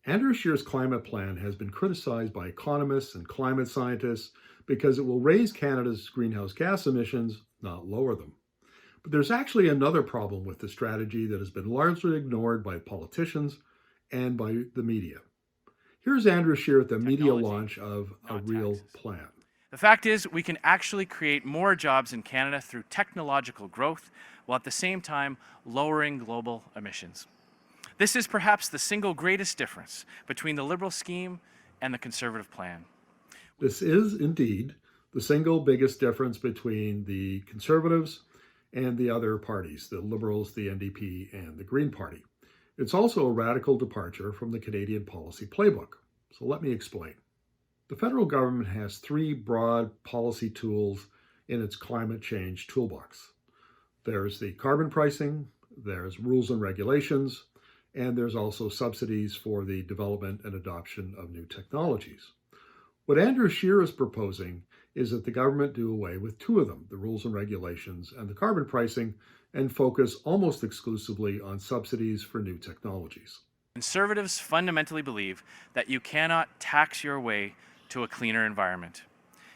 Andrew Scheer's climate plan has been criticized by economists and climate scientists because it will raise Canada's greenhouse gas emissions, not lower them. But there's actually another problem with the strategy that has been largely ignored by politicians and by the media. Here's Andrew Scheer at the media launch of A Real Plan. The fact is, we can actually create more jobs in Canada through technological growth, while at the same time lowering global emissions. This is perhaps the single greatest difference between the Liberal scheme and the Conservative plan. This is indeed the single biggest difference between the Conservatives and the other parties, the Liberals, the NDP, and the Green Party. It's also a radical departure from the Canadian policy playbook. So let me explain. The federal government has three broad policy tools in its climate change toolbox. There's the carbon pricing, there's rules and regulations, and there's also subsidies for the development and adoption of new technologies. What Andrew Scheer is proposing is that the government do away with two of them, the rules and regulations and the carbon pricing, and focus almost exclusively on subsidies for new technologies. Conservatives fundamentally believe that you cannot tax your way to a cleaner environment.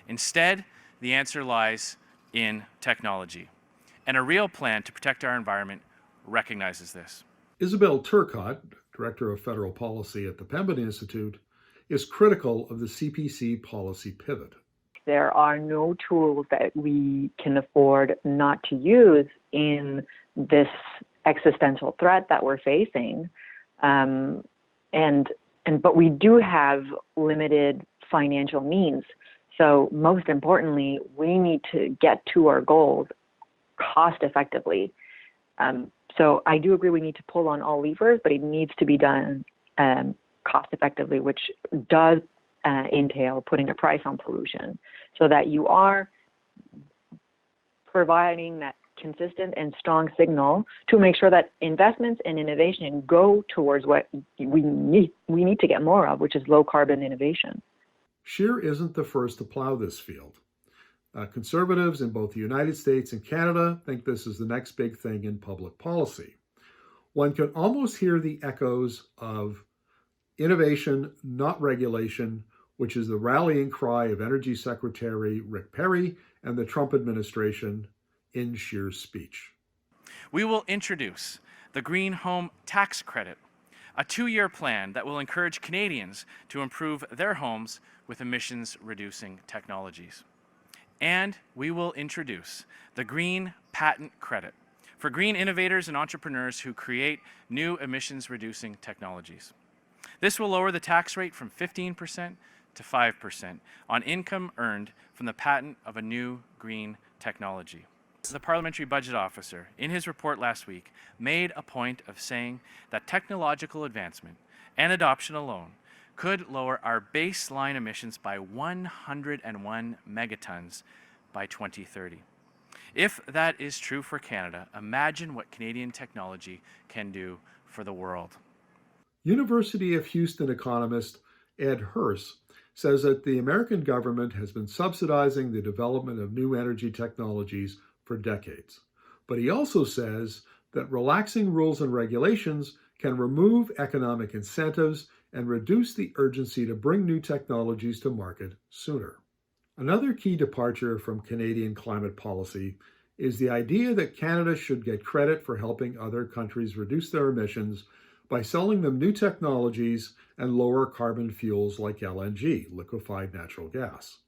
Instead, the answer lies in technology. And a real plan to protect our environment recognizes this. Isabel Turcotte, Director of Federal Policy at the Pembina Institute, is critical of the CPC policy pivot. There are no tools that we can afford not to use in this existential threat that we're facing. But we do have limited financial means. So most importantly, we need to get to our goals cost effectively. So I do agree we need to pull on all levers, but it needs to be done cost effectively, which does entail putting a price on pollution so that you are providing that consistent and strong signal to make sure that investments and innovation go towards what we need to get more of, which is low carbon innovation. Scheer isn't the first to plow this field. Conservatives in both the United States and Canada think this is the next big thing in public policy. One can almost hear the echoes of innovation, not regulation, which is the rallying cry of Energy Secretary Rick Perry and the Trump administration in Scheer's speech. We will introduce the Green Home Tax Credit, a 2-year plan that will encourage Canadians to improve their homes with emissions-reducing technologies. And we will introduce the Green Patent Credit for green innovators and entrepreneurs who create new emissions-reducing technologies. This will lower the tax rate from 15% to 5% on income earned from the patent of a new green technology. The Parliamentary Budget Officer, in his report last week, made a point of saying that technological advancement and adoption alone could lower our baseline emissions by 101 megatons by 2030. If that is true for Canada, imagine what Canadian technology can do for the world. University of Houston economist Ed Hurst says that the American government has been subsidizing the development of new energy technologies for decades. But he also says that relaxing rules and regulations can remove economic incentives and reduce the urgency to bring new technologies to market sooner. Another key departure from Canadian climate policy is the idea that Canada should get credit for helping other countries reduce their emissions by selling them new technologies and lower carbon fuels like LNG, liquefied natural gas.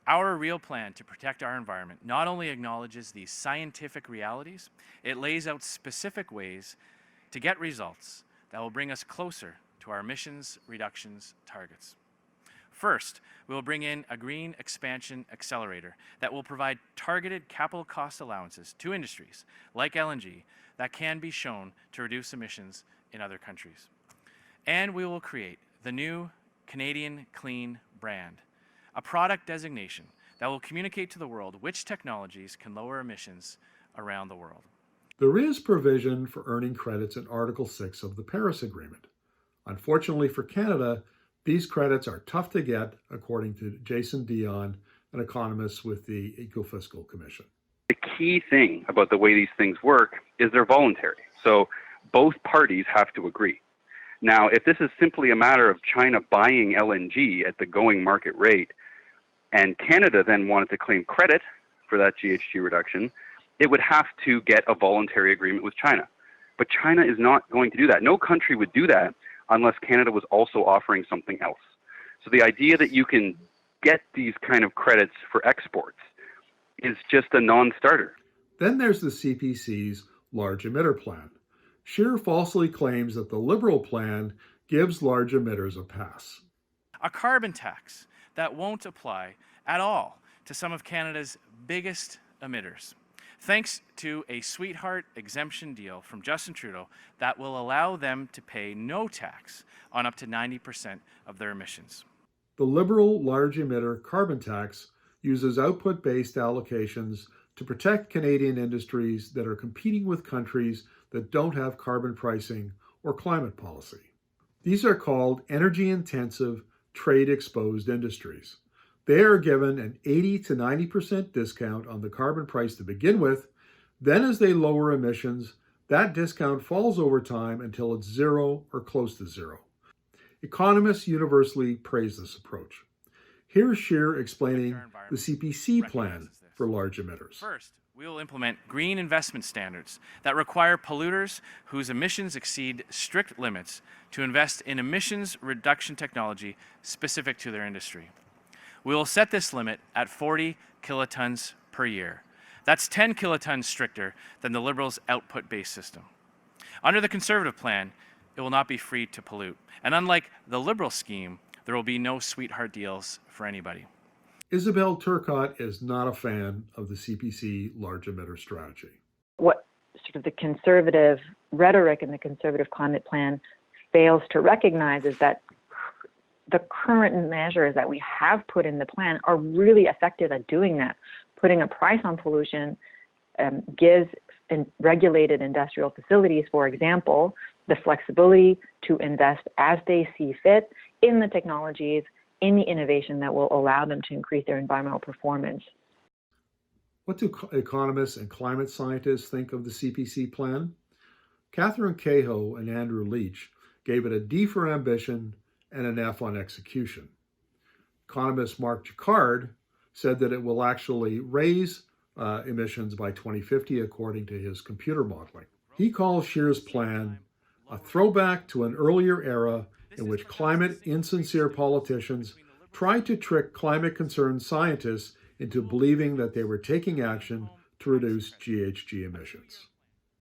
Our real plan to protect our environment not only acknowledges these scientific realities, it lays out specific ways to get results that will bring us closer to our emissions reductions targets. First, we will bring in a green expansion accelerator that will provide targeted capital cost allowances to industries like LNG that can be shown to reduce emissions in other countries. And we will create the new Canadian Clean brand, a product designation that will communicate to the world which technologies can lower emissions around the world. There is provision for earning credits in Article 6 of the Paris Agreement. Unfortunately for Canada, these credits are tough to get, according to Jason Dion, an economist with the Ecofiscal Commission. The key thing about the way these things work is they're voluntary. So both parties have to agree. Now, if this is simply a matter of China buying LNG at the going market rate, and Canada then wanted to claim credit for that GHG reduction, it would have to get a voluntary agreement with China. But China is not going to do that. No country would do that unless Canada was also offering something else. So the idea that you can get these kind of credits for exports is just a non-starter. Then there's the CPC's large emitter plan. Scheer falsely claims that the Liberal plan gives large emitters a pass. A carbon tax that won't apply at all to some of Canada's biggest emitters, thanks to a sweetheart exemption deal from Justin Trudeau that will allow them to pay no tax on up to 90% of their emissions. The Liberal large emitter carbon tax uses output-based allocations to protect Canadian industries that are competing with countries that don't have carbon pricing or climate policy. These are called energy-intensive, trade-exposed industries. They are given an 80 to 90% discount on the carbon price to begin with. Then as they lower emissions, that discount falls over time until it's zero or close to zero. Economists universally praise this approach. Here's Scheer explaining the CPC plan for large emitters. First, we will implement green investment standards that require polluters whose emissions exceed strict limits to invest in emissions reduction technology specific to their industry. We will set this limit at 40 kilotons per year. That's 10 kilotons stricter than the Liberals' output-based system. Under the Conservative plan, it will not be free to pollute. And unlike the Liberal scheme, there will be no sweetheart deals for anybody. Isabelle Turcotte is not a fan of the CPC large emitter strategy. What sort of the conservative rhetoric in the conservative climate plan fails to recognize is that the current measures that we have put in the plan are really effective at doing that. Putting a price on pollution gives regulated industrial facilities, for example, the flexibility to invest as they see fit in the technologies, in the innovation that will allow them to increase their environmental performance. What do economists and climate scientists think of the CPC plan? Catherine Cahill and Andrew Leach gave it a D for ambition and an F on execution. Economist Mark Jacquard said that it will actually raise emissions by 2050 according to his computer modeling. He calls Scheer's plan a throwback to an earlier era in which climate-insincere politicians tried to trick climate-concerned scientists into believing that they were taking action to reduce GHG emissions.